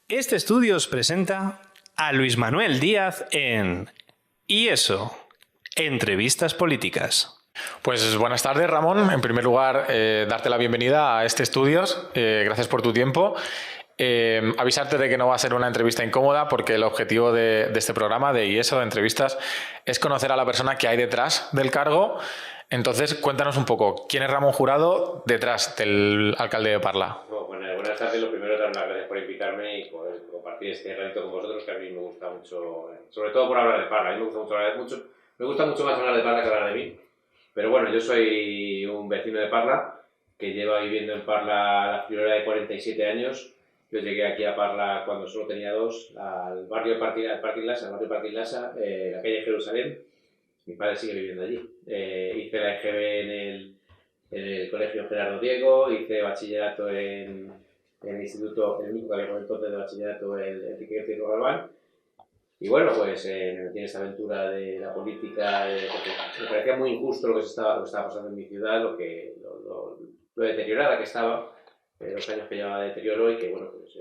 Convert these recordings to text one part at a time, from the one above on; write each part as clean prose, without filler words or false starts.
Este estudio os presenta a Luis Manuel Díaz en Y eso, entrevistas políticas. Pues buenas tardes, Ramón. En primer lugar, darte la bienvenida a este Estudios. Gracias por tu tiempo. Avisarte de que no va a ser una entrevista incómoda porque el objetivo de este programa, de Y eso, de entrevistas, es conocer a la persona que hay detrás del cargo. Entonces, cuéntanos un poco, ¿quién es Ramón Jurado detrás del alcalde de Parla? Bueno, buenas tardes. Lo primero, dar las gracias por invitarme y por compartir este ratito con vosotros, que a mí me gusta mucho, sobre todo por hablar de Parla. A mí me gusta mucho más hablar de Parla que hablar de mí. Pero bueno, yo soy un vecino de Parla que lleva viviendo en Parla la friolera de 47 años. Yo llegué aquí a Parla cuando solo tenía 2, al barrio Parque Lasa, la calle Jerusalén. Mi padre sigue viviendo allí. Hice la EGB en el colegio Gerardo Diego, hice bachillerato en el instituto, el único que había entonces de bachillerato, el Enrique García Galván. Y bueno, pues me metí en esta aventura de la política, porque me parecía muy injusto lo que estaba pasando en mi ciudad, lo deteriorada que estaba, los años que llevaba de deterioro, y que bueno, pues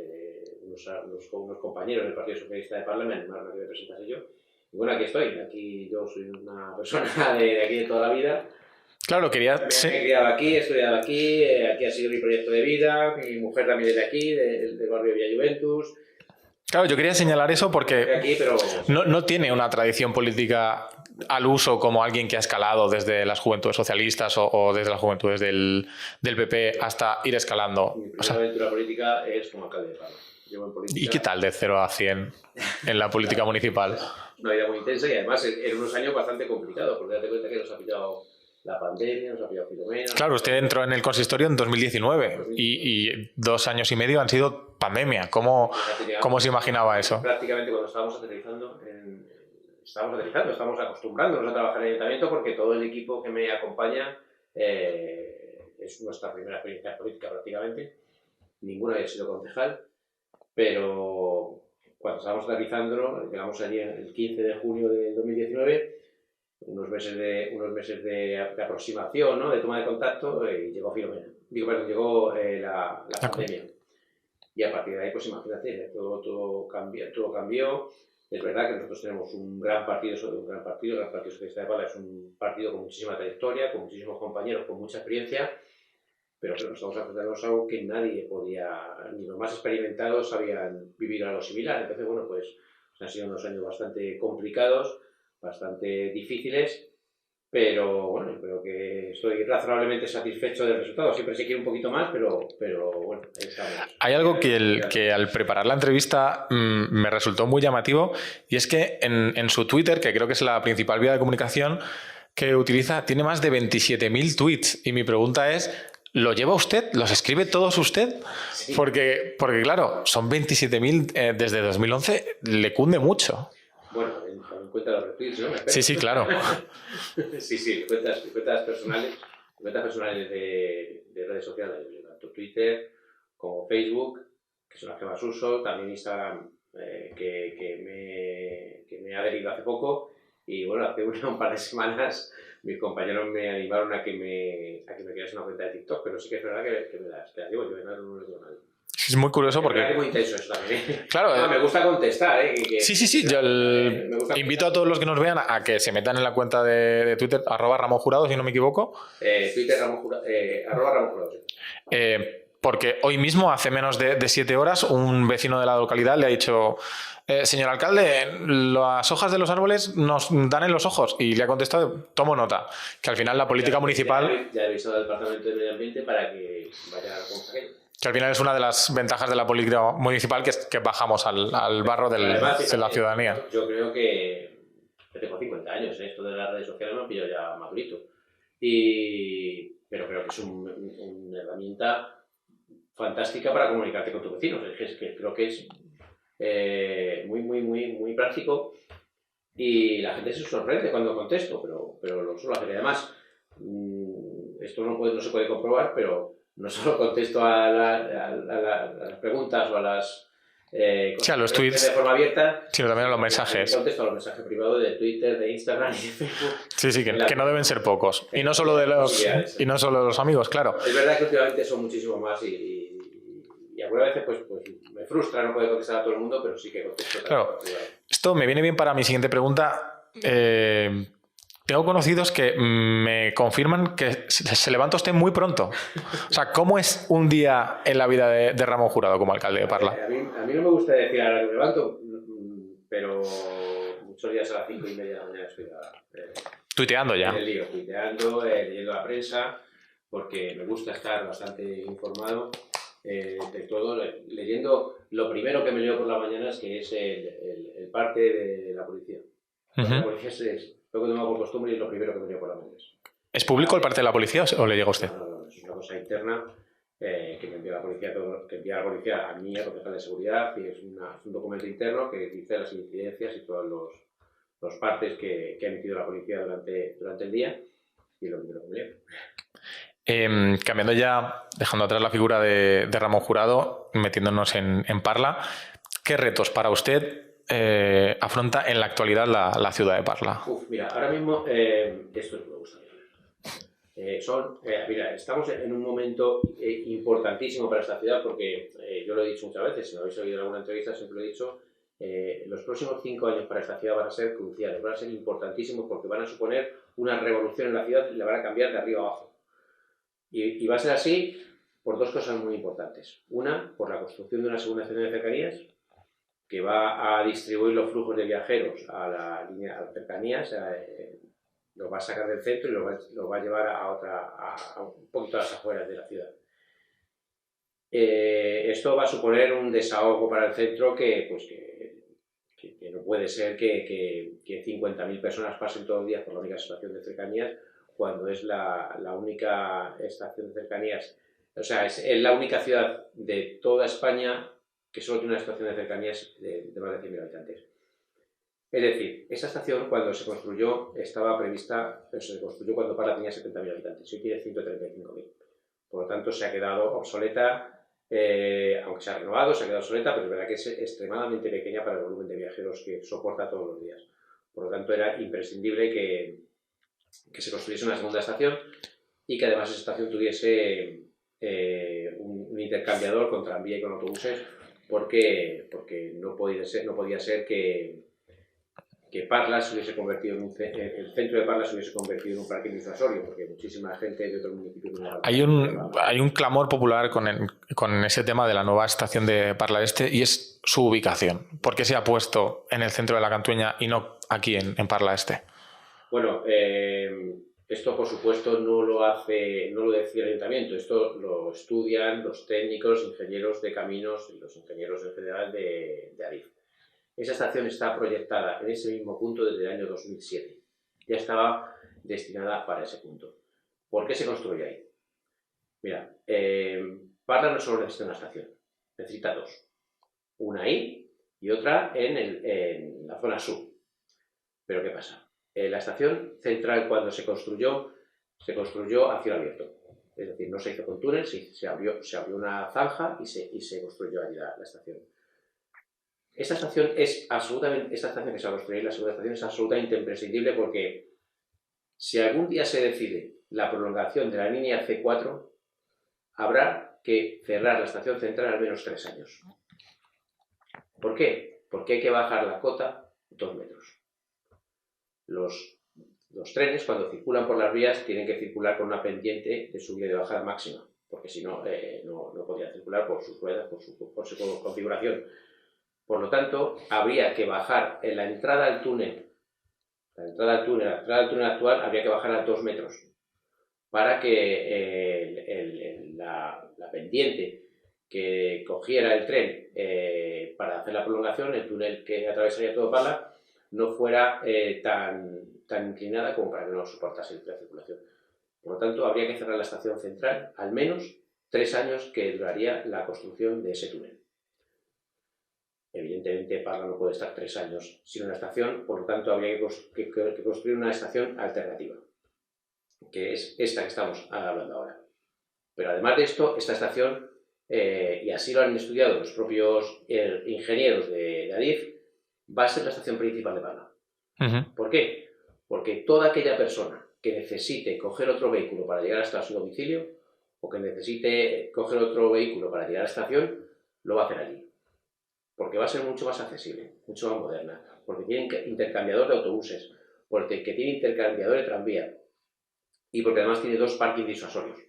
unos compañeros del Partido Socialista de Parla me animaron a que me presentase yo. Y bueno, aquí estoy. Aquí yo soy una persona de aquí de toda la vida. Claro, Me he criado aquí, he estudiado aquí, aquí ha sido mi proyecto de vida, mi mujer también es de aquí, del barrio de Villa Juventus. Claro, yo quería señalar eso porque Aquí, pero no tiene una tradición política al uso como alguien que ha escalado desde las juventudes socialistas o desde las juventudes del PP hasta ir escalando. Mi primera aventura política es como alcalde de Parla. Llevo en política. ¿Y qué tal de 0 a 100 en la política municipal? Una vida muy intensa y además en unos años bastante complicados, porque date cuenta que nos ha pillado la pandemia, nos ha pillado Filomena. Claro, usted entró en el consistorio en 2019 y 2 años y medio han sido pandemia. ¿Cómo se imaginaba eso? Prácticamente cuando estábamos acostumbrándonos a trabajar en el ayuntamiento, porque todo el equipo que me acompaña es nuestra primera experiencia política prácticamente. Ninguno había sido concejal, pero cuando estábamos aterrizándolo, llegamos allí el 15 de junio de 2019, unos meses de aproximación, ¿no?, de toma de contacto, y llegó Filomena. Llegó la pandemia. Y a partir de ahí, pues imagínate, todo cambió. Es verdad que nosotros tenemos un gran partido el Partido Socialista de Parla es un partido con muchísima trayectoria, con muchísimos compañeros, con mucha experiencia, pero nos estamos enfrentando a algo que nadie podía, ni los más experimentados sabían vivir algo similar. Entonces, bueno, pues han sido unos años bastante complicados, bastante difíciles, pero bueno, creo que estoy razonablemente satisfecho del resultado. Siempre se quiere un poquito más, pero bueno, ahí estamos. Hay algo que al preparar la entrevista me resultó muy llamativo, y es que en su Twitter, que creo que es la principal vía de comunicación que utiliza, tiene más de 27.000 tweets. Y mi pregunta es, ¿lo lleva usted? ¿Los escribe todos usted? Sí. Porque claro, son 27.000 desde 2011, le cunde mucho. Bueno, en cuenta los retweets, ¿no? Sí, claro. Sí, cuentas personales de redes sociales, tanto Twitter como Facebook, que son las que más uso, también Instagram, que me ha adherido hace poco, y bueno, hace un par de semanas mis compañeros me animaron a que me crease una cuenta de TikTok, pero sí que es verdad que me las llevo, yo no les digo nada. Es muy curioso porque... Es muy intenso eso también. Claro, me gusta contestar. Sí. Yo invito a todos los que nos vean a que se metan en la cuenta de Twitter, @Ramón Jurado, si no me equivoco. Twitter, @Ramón Jurado. Porque hoy mismo, hace menos de 7 horas, un vecino de la localidad le ha dicho: señor alcalde, las hojas de los árboles nos dan en los ojos. Y le ha contestado: tomo nota. Que al final la política municipal... Ya he avisado al Departamento de Medio Ambiente para que vaya a la consejera. Que al final es una de las ventajas de la política municipal, que es que bajamos al barro de la ciudadanía. Yo creo que tengo 50 años, esto de las redes sociales me ha pillado ya madurito. Pero creo que es una herramienta fantástica para comunicarte con tus vecinos. Es que creo que es muy práctico, y la gente se sorprende cuando contesto, pero lo suelo hacer. Además, esto no se puede comprobar, pero no solo contesto a las preguntas o a las a los tweets de forma abierta, sino también a los mensajes. Contesto a los mensajes privados de Twitter, de Instagram y de Facebook. Sí, que no deben ser pocos. Y no solo de los amigos, claro. Es verdad que últimamente son muchísimo más, y y algunas veces pues me frustra no poder contestar a todo el mundo, pero sí que contesto. Claro, esto me viene bien para mi siguiente pregunta. Tengo conocidos que me confirman que se levanta usted muy pronto. O sea, ¿cómo es un día en la vida de Ramón Jurado como alcalde de Parla? A mí no me gusta decir a la que me levanto, pero muchos días a las 5:30 de la mañana estoy Tuiteando ya. en el lío, tuiteando, leyendo la prensa, porque me gusta estar bastante informado de todo, leyendo. Lo primero que me leo por las mañanas, que es el parte de la policía. La policía es lo que tengo por costumbre y es lo primero que me leo por las mañanas. ¿Es público el parte de la policía o le llega a usted? No, es una cosa interna que me envía la policía, que envía la policía a mí, a concejal de seguridad, y es un documento interno que dice las incidencias y todos los partes que ha emitido la policía durante el día, y es lo primero que me leo. Cambiando ya, dejando atrás la figura de Ramón Jurado, metiéndonos en Parla, ¿qué retos para usted afronta en la actualidad la ciudad de Parla? Mira, ahora mismo esto es lo que me gusta. Mira, estamos en un momento importantísimo para esta ciudad porque yo lo he dicho muchas veces, si me habéis oído en alguna entrevista siempre lo he dicho, los próximos 5 años para esta ciudad van a ser cruciales, van a ser importantísimos porque van a suponer una revolución en la ciudad y la van a cambiar de arriba abajo. Y va a ser así por 2 cosas muy importantes. Una, por la construcción de una segunda estación de cercanías que va a distribuir los flujos de viajeros a las cercanías, los va a sacar del centro y los va a llevar a un poquito a las afueras de la ciudad. Esto va a suponer un desahogo para el centro que no puede ser que 50.000 personas pasen todos los días por la única estación de cercanías cuando es la única estación de cercanías, o sea, es la única ciudad de toda España que solo tiene una estación de cercanías de más de 100.000 habitantes. Es decir, esa estación cuando se construyó estaba prevista, se construyó cuando Parla tenía 70.000 habitantes, hoy tiene 135.000. Por lo tanto, se ha quedado obsoleta, aunque se ha renovado, se ha quedado obsoleta, pero es verdad que es extremadamente pequeña para el volumen de viajeros que soporta todos los días. Por lo tanto, era imprescindible que se construyese una segunda estación y que además esa estación tuviese un intercambiador con tranvía y con autobuses, porque no podía ser que Parla se hubiese convertido el centro de Parla se hubiese convertido en un parque disuasorio, porque muchísima gente de otros municipios... Hay un clamor popular con ese tema de la nueva estación de Parla Este y es su ubicación. ¿Por qué se ha puesto en el centro de la Cantueña y no aquí en Parla Este? Bueno, esto por supuesto no lo decide el ayuntamiento, esto lo estudian los técnicos, ingenieros de caminos y los ingenieros en general de Adif. Esa estación está proyectada en ese mismo punto desde el año 2007. Ya estaba destinada para ese punto. ¿Por qué se construye ahí? Mira, Parla no solo necesita una estación, necesita 2. Una ahí y otra en la zona sur. ¿Pero qué pasa? La estación central cuando se construyó a cielo abierto. Es decir, no se hizo con túnel, se abrió una zanja y se construyó allí la estación. Esta estación que se va a construir, la segunda estación, es absolutamente imprescindible porque si algún día se decide la prolongación de la línea C4, habrá que cerrar la estación central al menos 3 años. ¿Por qué? Porque hay que bajar la cota 2 metros. Los trenes, cuando circulan por las vías, tienen que circular con una pendiente de subida y de bajada máxima, porque si no, no podrían circular por sus ruedas, por su configuración. Por lo tanto, habría que bajar en la entrada al túnel. La entrada al túnel actual habría que bajar a 2 metros para que la pendiente que cogiera el tren para hacer la prolongación, el túnel que atravesaría todo Parla, no fuera tan inclinada como para que no soportase la circulación. Por lo tanto, habría que cerrar la estación central al menos 3 años que duraría la construcción de ese túnel. Evidentemente, Parla no puede estar 3 años sin una estación, por lo tanto, habría que construir una estación alternativa, que es esta que estamos hablando ahora. Pero además de esto, esta estación, y así lo han estudiado los propios ingenieros de Adif, va a ser la estación principal de Parla. ¿Por qué? Porque toda aquella persona que necesite coger otro vehículo para llegar hasta su domicilio, o que necesite coger otro vehículo para llegar a la estación, lo va a hacer allí. Porque va a ser mucho más accesible, mucho más moderna, porque tiene intercambiador de autobuses, porque tiene intercambiador de tranvía y porque además tiene 2 parkings disuasorios.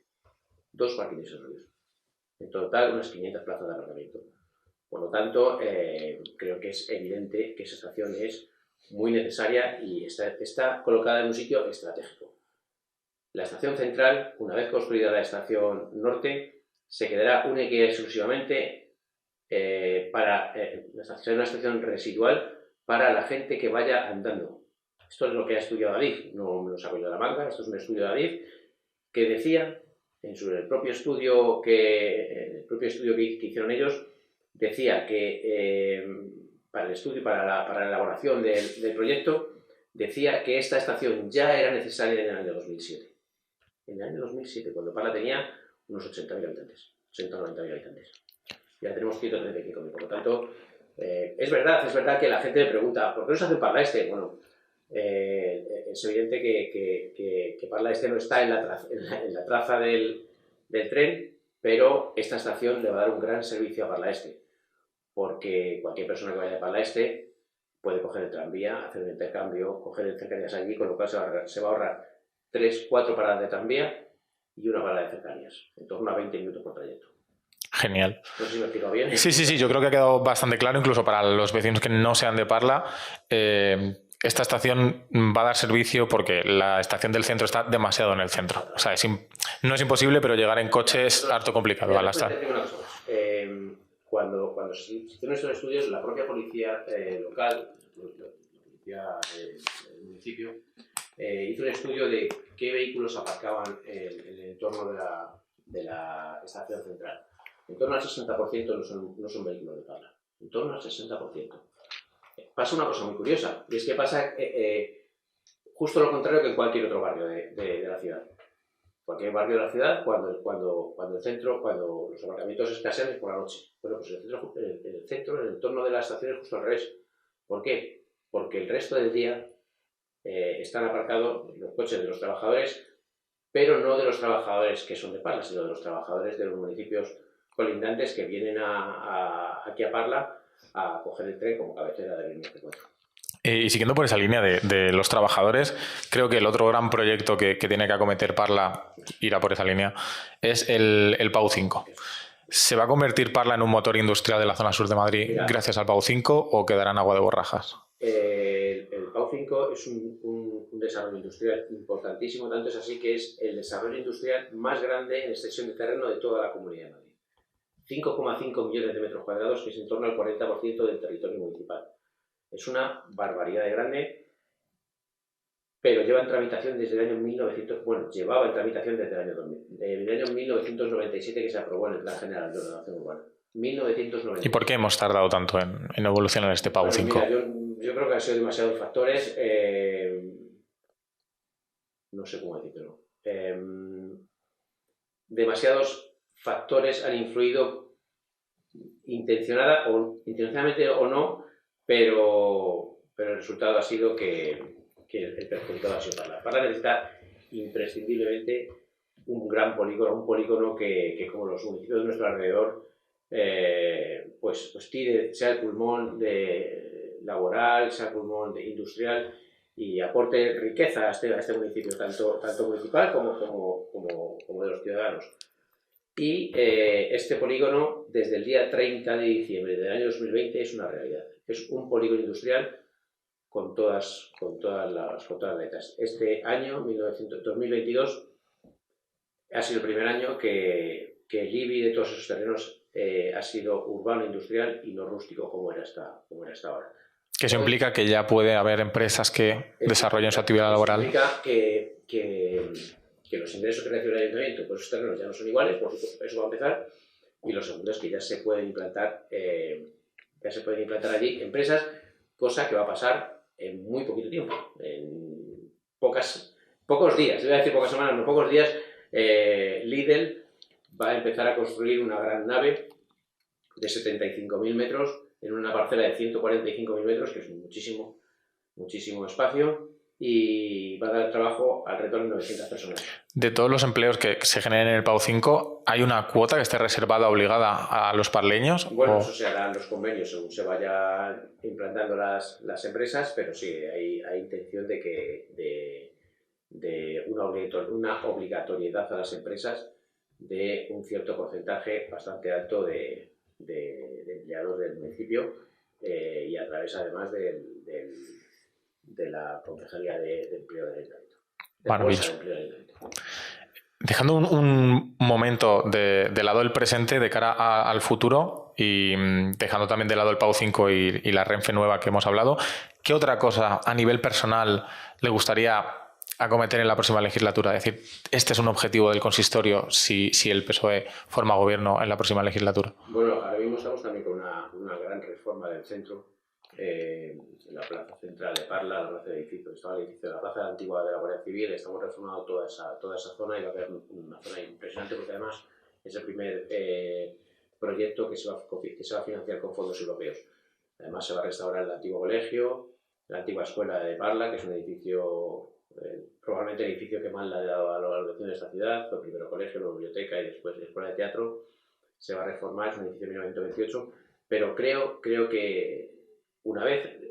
2 parkings disuasorios. En total, unas 500 plazas de aparcamiento. Por lo tanto, creo que es evidente que esa estación es muy necesaria y está colocada en un sitio estratégico. La estación central, una vez construida la estación norte, se quedará única y exclusivamente para una estación residual para la gente que vaya andando. Esto es lo que ha estudiado Adif, no me lo saco yo de la manga, esto es un estudio de Adif que decía, en el propio estudio que hicieron ellos, decía que para el estudio, para la elaboración del proyecto, decía que esta estación ya era necesaria en el año 2007. En el año 2007, cuando Parla tenía unos 80.000 habitantes, 80 o 90.000 habitantes. Ya tenemos 135.000, por lo tanto, es verdad que la gente me pregunta, ¿por qué no se hace Parla Este? Bueno, es evidente que Parla Este no está en la traza del tren, pero esta estación le va a dar un gran servicio a Parla Este, porque cualquier persona que vaya de Parla Este puede coger el tranvía, hacer un intercambio, coger el cercanías allí, con lo cual se va a ahorrar 3-4 paradas de tranvía y una parada de cercanías, en torno a 20 minutos por trayecto. Genial. No sé si me he explicado bien. Sí, yo creo que ha quedado bastante claro, incluso para los vecinos que no sean de Parla. Esta estación va a dar servicio porque la estación del centro está demasiado en el centro. O sea, no es imposible, pero llegar en coche es harto complicado al estar. Cuando se hicieron estos estudios, la propia policía local, la policía del municipio, hizo un estudio de qué vehículos aparcaban en el entorno de la estación central. En torno al 60% no son vehículos de Parla. En torno al 60%. Pasa una cosa muy curiosa, y es que pasa justo lo contrario que en cualquier otro barrio de la ciudad. Cualquier barrio de la ciudad, cuando los aparcamientos escasean es por la noche. Bueno, pues en el entorno de la estación es justo al revés. ¿Por qué? Porque el resto del día están aparcados los coches de los trabajadores, pero no de los trabajadores que son de Parla, sino de los trabajadores de los municipios colindantes que vienen aquí a Parla a coger el tren como cabecera del línea C4. Y siguiendo por esa línea de los trabajadores, creo que el otro gran proyecto que tiene que acometer Parla, irá por esa línea, es el PAU 5. ¿Se va a convertir Parla en un motor industrial de la zona sur de Madrid gracias al PAU 5 o quedará en agua de borrajas? El PAU 5 es un desarrollo industrial importantísimo, tanto es así que es el desarrollo industrial más grande en extensión de terreno de toda la Comunidad de Madrid. 5,5 millones de metros cuadrados, que es en torno al 40% del territorio municipal. Es una barbaridad de grande, pero lleva en tramitación desde el año 1997, que se aprobó en el Plan General de Ordenación Urbana. 1997. ¿Y por qué hemos tardado tanto en evolucionar este PAU 5? Mira, yo creo que han sido demasiados factores, no sé cómo decirlo, demasiados factores han influido intencionadamente o no, pero el resultado ha sido que el perjudicado ha sido Parla. Parla necesita imprescindiblemente un gran polígono, un polígono que como los municipios de nuestro alrededor, pues sea el pulmón laboral, sea el pulmón industrial y aporte riqueza a este municipio, tanto municipal como de los ciudadanos. Y este polígono, desde el día 30 de diciembre del año 2020, es una realidad. Es un polígono industrial con todas las letras. Este año, 2022, ha sido el primer año que el IBI de todos esos terrenos ha sido urbano industrial y no rústico como era hasta ahora. Que eso implica que ya puede haber empresas que desarrollen su actividad laboral. Implica que los ingresos que recibe el ayuntamiento por esos terrenos ya no son iguales, por supuesto, eso va a empezar. Y lo segundo es que ya se pueden implantar allí empresas, cosa que va a pasar en muy poquito tiempo, en pocos días, voy a decir pocas semanas, no pocos días. Lidl va a empezar a construir una gran nave de 75.000 metros en una parcela de 145.000 metros, que es muchísimo espacio, y va a dar trabajo alrededor de 900 personas. De todos los empleos que se generen en el PAU 5, ¿hay una cuota que esté reservada, obligada a los parleños? Bueno, eso se hará en los convenios según se vayan implantando las empresas, pero sí, hay intención de una obligatoriedad a las empresas de un cierto porcentaje bastante alto de empleados del municipio y a través además de la Concejalía de Empleo del Ayuntamiento. Maravilloso. Dejando un momento de lado el presente de cara al futuro y dejando también de lado el PAU 5 y la Renfe nueva que hemos hablado, ¿qué otra cosa a nivel personal le gustaría acometer en la próxima legislatura? Es decir, este es un objetivo del consistorio si el PSOE forma gobierno en la próxima legislatura. Bueno, ahora mismo estamos también con una gran reforma del centro. En la plaza central de Parla, la plaza de edificio, estaba el edificio de la plaza antigua de la Guardia Civil, estamos reformando toda esa zona y va a quedar una zona impresionante porque además es el primer proyecto que se va a financiar con fondos europeos. Además se va a restaurar el antiguo colegio, la antigua escuela de Parla, que es un edificio, probablemente el edificio que más le ha dado a la educación de esta ciudad, fue primero colegio, luego biblioteca y después escuela de teatro. Se va a reformar, es un edificio de 1928, pero creo que una vez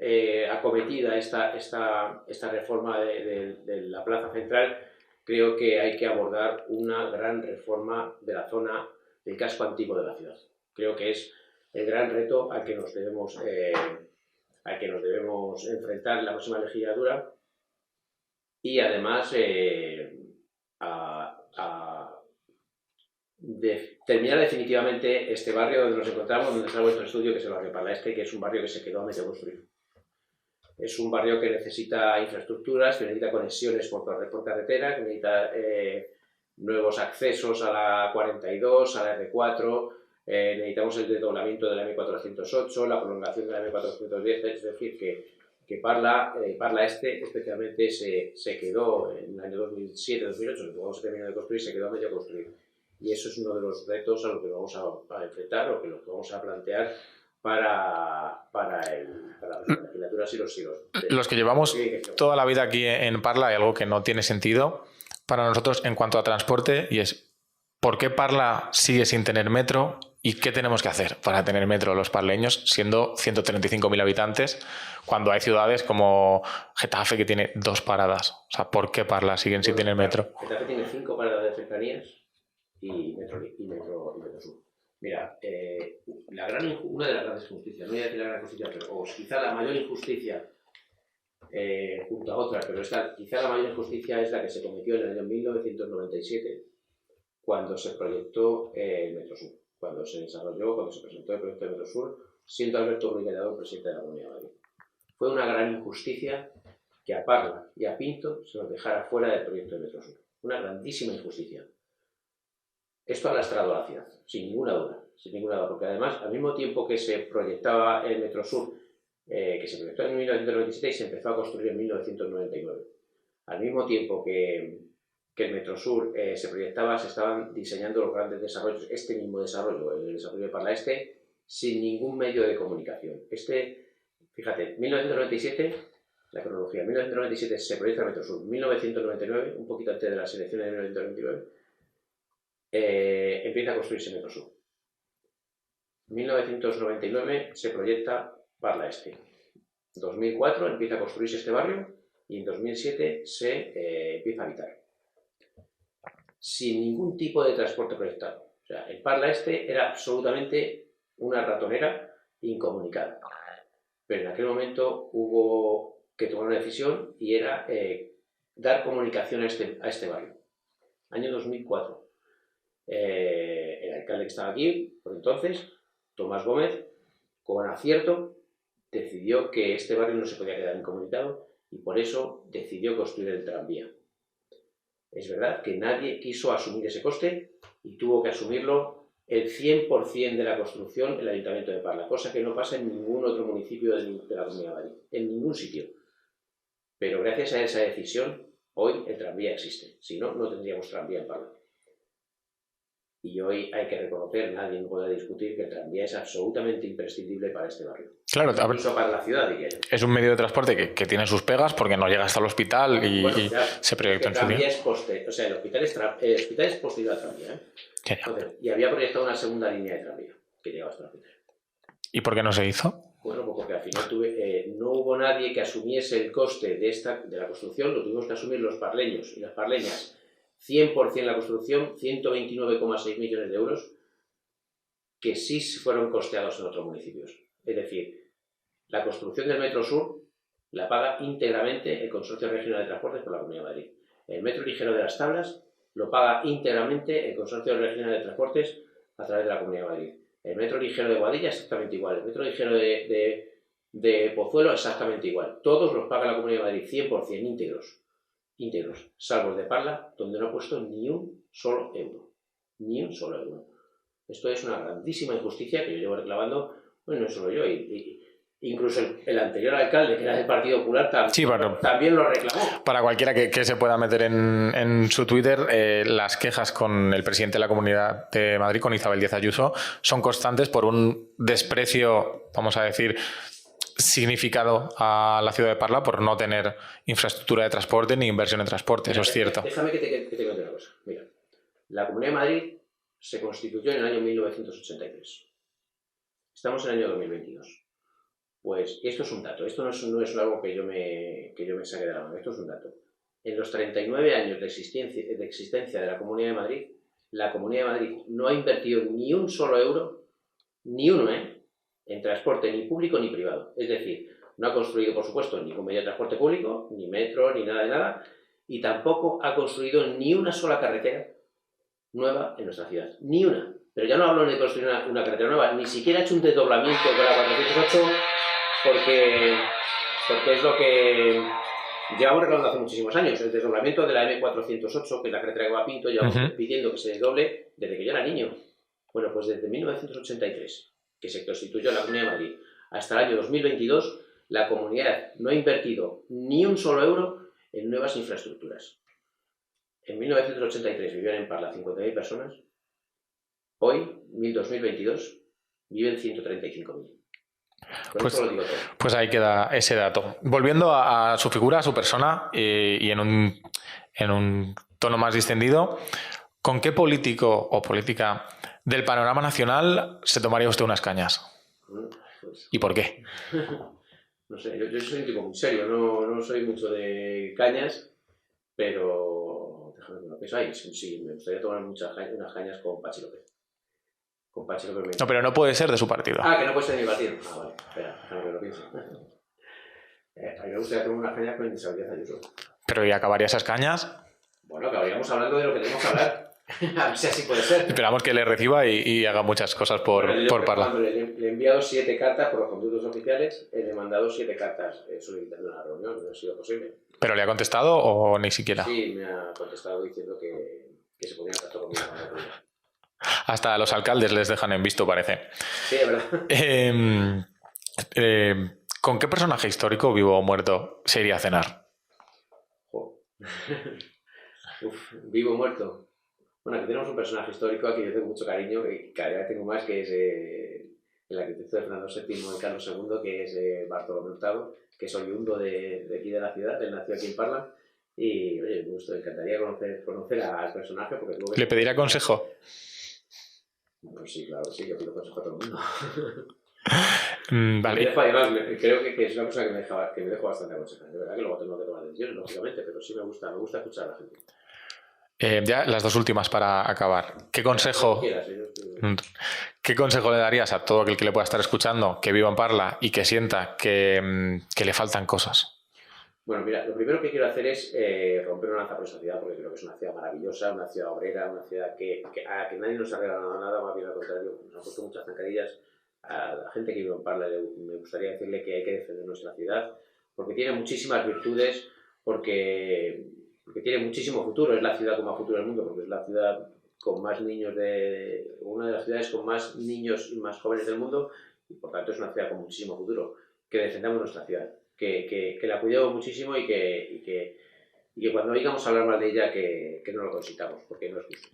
acometida esta reforma de la plaza central, creo que hay que abordar una gran reforma de la zona del casco antiguo de la ciudad. Creo que es el gran reto al que nos debemos enfrentar en la próxima legislatura y además de terminar definitivamente este barrio donde nos encontramos, donde está vuestro estudio, que es el barrio Parla Este, que es un barrio que se quedó a medio construir. Es un barrio que necesita infraestructuras, que necesita conexiones por carretera, que necesita nuevos accesos a la 42, a la R4, necesitamos el desdoblamiento de la M408, la prolongación de la M410, es decir, que Parla Este especialmente se quedó en el año 2007-2008, cuando se terminó de construir, se quedó a medio construir. Y eso es uno de los retos a los que vamos a enfrentar o que lo que vamos a plantear para la legislatura siglos. Los que llevamos toda la vida aquí en Parla hay algo que no tiene sentido para nosotros en cuanto a transporte y es ¿por qué Parla sigue sin tener metro y qué tenemos que hacer para tener metro los parleños siendo 135.000 habitantes cuando hay ciudades como Getafe que tiene 2 paradas? O sea, ¿por qué Parla siguen sin tener metro? Getafe tiene 5 paradas de cercanías y Metro Sur. Mira, una de las grandes injusticias, no voy a decir la gran injusticia, pero quizá la mayor injusticia junto a otras, pero quizá la mayor injusticia es la que se cometió en el año 1997 cuando se proyectó el Metro Sur, cuando se presentó el proyecto de Metro Sur, siendo Alberto Ruiz Gallardón presidente de la Comunidad de Madrid. Fue una gran injusticia que a Parla y a Pinto se nos dejara fuera del proyecto de Metro Sur. Una grandísima injusticia. Esto ha lastrado a la ciudad, sin ninguna duda, porque además, al mismo tiempo que se proyectaba el Metro Sur, que se proyectó en 1997 y se empezó a construir en 1999, al mismo tiempo que el Metro Sur se proyectaba, se estaban diseñando los grandes desarrollos, este mismo desarrollo, el desarrollo de Parla Este, sin ningún medio de comunicación. Fíjate, 1997, la cronología, 1997 se proyecta el Metro Sur, 1999, un poquito antes de las elecciones de 1999, empieza a construirse Metro Sur. 1999 se proyecta Parla Este. 2004 empieza a construirse este barrio y en 2007 se empieza a habitar. Sin ningún tipo de transporte proyectado. O sea, el Parla Este era absolutamente una ratonera incomunicada. Pero en aquel momento hubo que tomar una decisión y era dar comunicación a este barrio. Año 2004. El alcalde que estaba aquí, por entonces, Tomás Gómez, con acierto, decidió que este barrio no se podía quedar incomunicado y por eso decidió construir el tranvía. Es verdad que nadie quiso asumir ese coste y tuvo que asumirlo el 100% de la construcción el Ayuntamiento de Parla, cosa que no pasa en ningún otro municipio de la Comunidad de Madrid, en ningún sitio. Pero gracias a esa decisión, hoy el tranvía existe. Si no, no tendríamos tranvía en Parla. Y hoy hay que reconocer, nadie no puede discutir que el tranvía es absolutamente imprescindible para este barrio. Claro, a ver, Incluso para la ciudad, diría yo. es un medio de transporte que tiene sus pegas porque no llega hasta el hospital y, Bueno, y claro, se proyectó en su tranvía día. es poste, o sea, el hospital es posterior al tranvía, ¿eh? Genial. Entonces, y había proyectado una segunda línea de tranvía que llegaba hasta el hospital. ¿Y por qué no se hizo? Bueno, pues porque al final no hubo nadie que asumiese el coste de la construcción, lo tuvimos que asumir los parleños y las parleñas. 100% la construcción, 129,6 millones de euros, que sí fueron costeados en otros municipios. Es decir, la construcción del Metro Sur la paga íntegramente el Consorcio Regional de Transportes por la Comunidad de Madrid. El Metro Ligero de las Tablas lo paga íntegramente el Consorcio Regional de Transportes a través de la Comunidad de Madrid. El Metro Ligero de Boadilla exactamente igual. El Metro Ligero de Pozuelo exactamente igual. Todos los paga la Comunidad de Madrid, 100% íntegros, salvo el de Parla, donde no ha puesto ni un solo euro. Ni un solo euro. Esto es una grandísima injusticia que yo llevo reclamando, bueno, no solo yo, incluso el anterior alcalde, que era del Partido Popular, también lo reclamó. Para cualquiera que se pueda meter en su Twitter, las quejas con el presidente de la Comunidad de Madrid, con Isabel Díaz Ayuso, son constantes por un desprecio, vamos a decir, significado a la ciudad de Parla por no tener infraestructura de transporte ni inversión en transporte. Mira, eso es cierto. Déjame que te cuente una cosa. Mira, la Comunidad de Madrid se constituyó en el año 1983. Estamos en el año 2022. Pues esto es un dato. Esto no es algo que yo me saque de la mano. Esto es un dato. En los 39 años de existencia de la Comunidad de Madrid, la Comunidad de Madrid no ha invertido ni un solo euro, ni uno, en transporte ni público ni privado. Es decir, no ha construido, por supuesto, ningún medio de transporte público, ni metro, ni nada de nada, y tampoco ha construido ni una sola carretera nueva en nuestra ciudad. Ni una. Pero ya no hablo de construir una carretera nueva, ni siquiera ha hecho un desdoblamiento con la 408, porque es lo que llevamos reclamando hace muchísimos años. El desdoblamiento de la M408, que es la carretera que va a Pinto, llevamos pidiendo que se desdoble desde que yo era niño. Bueno, pues desde 1983, que se constituyó la Comunidad de Madrid, hasta el año 2022, la comunidad no ha invertido ni un solo euro en nuevas infraestructuras. En 1983 vivían en Parla 50.000 personas. Hoy, 2022, viven 135.000. Pues ahí queda ese dato. Volviendo a su figura, a su persona, y en un tono más distendido, ¿con qué político o política del panorama nacional se tomaría usted unas cañas? Pues, ¿Y por qué? No sé, yo soy un tipo muy serio, no soy mucho de cañas, pero déjame que lo pienso ahí. Sí, me gustaría tomar unas cañas con Pachi López. Con Pachi López. No, pero no puede ser de su partido. Ah, que no puede ser de mi partido. Ah, vale, espera, déjame que lo piense. A mí me gustaría tomar unas cañas con Isabel Díaz Ayuso. ¿Pero y acabaría esas cañas? Bueno, acabaríamos hablando de lo que tenemos que hablar. A ver si así puede ser. Esperamos que le reciba y haga muchas cosas por Parla. Le he enviado 7 cartas por los conductos oficiales, le he mandado 7 cartas solicitando una reunión, no ha sido posible. ¿Pero le ha contestado o ni siquiera? Sí, me ha contestado diciendo que se ponía en contacto conmigo. Hasta a los alcaldes les dejan en visto, parece. Sí, es verdad. ¿Con qué personaje histórico, vivo o muerto, se iría a cenar? Vivo o muerto. Bueno, aquí tenemos un personaje histórico al que yo tengo mucho cariño, que cada vez tengo más, que es el arquitecto de Fernando VII y Carlos II, que es Bartolomé Hurtado, que es oriundo de aquí de la ciudad, él nació aquí en Parla. Y, oye, me encantaría conocer al personaje. Porque ¿Le pedirá consejo? Pues sí, claro, sí, yo pido consejo a todo el mundo. Vale. Además, creo que es una cosa que me dejo bastante aconsejada. De verdad que luego tengo que tomar decisiones, lógicamente, pero sí me gusta escuchar a la gente. Ya las dos últimas para acabar. ¿Qué consejo le darías a todo aquel que le pueda estar escuchando, que viva en Parla y que sienta que le faltan cosas? Bueno, mira, lo primero que quiero hacer es romper una lanza por esa ciudad, porque creo que es una ciudad maravillosa, una ciudad obrera, una ciudad a que nadie nos ha regalado nada, más bien al contrario, nos han puesto muchas zancadillas. A la gente que vive en Parla me gustaría decirle que hay que defender nuestra ciudad, porque tiene muchísimas virtudes, porque tiene muchísimo futuro, es la ciudad con más futuro del mundo, porque es la ciudad con más niños una de las ciudades con más niños y más jóvenes del mundo, y por tanto es una ciudad con muchísimo futuro. Que defendamos nuestra ciudad, que la cuidemos muchísimo y que cuando oigamos hablar mal de ella que no lo consintamos, porque no es justo.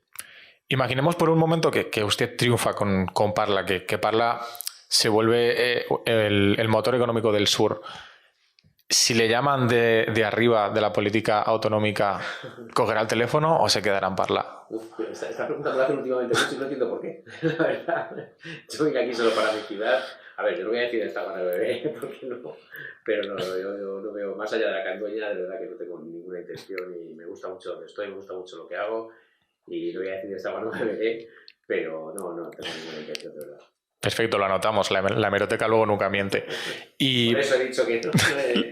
Imaginemos por un momento que usted triunfa con Parla, que Parla se vuelve el motor económico del sur. Si le llaman de arriba de la política autonómica, ¿cogerá el teléfono o se quedará en Parla? Esta pregunta me la hacen últimamente mucho y no entiendo por qué. La verdad, yo vine aquí solo para mi ciudad. A ver, yo no voy a decir esta para beber, porque no. Pero no, yo no veo, más allá de la candoña, de verdad que no tengo ninguna intención y me gusta mucho donde estoy, me gusta mucho lo que hago. Y no voy a decir esta para no beberé, pero no tengo ninguna intención, de verdad. Perfecto, lo anotamos. La hemeroteca luego nunca miente. Y por eso he dicho que no.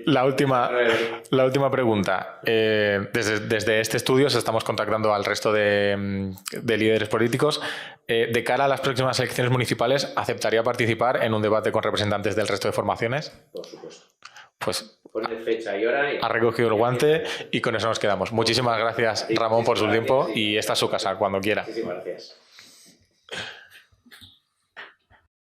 La última pregunta. Desde este estudio estamos contactando al resto de líderes políticos. De cara a las próximas elecciones municipales, ¿aceptaría participar en un debate con representantes del resto de formaciones? Por supuesto. Pues Ponle fecha y hora. ha recogido el guante y con eso nos quedamos. Muchísimas gracias, Ramón, por su tiempo y esta es su casa, cuando quiera. Muchísimas gracias.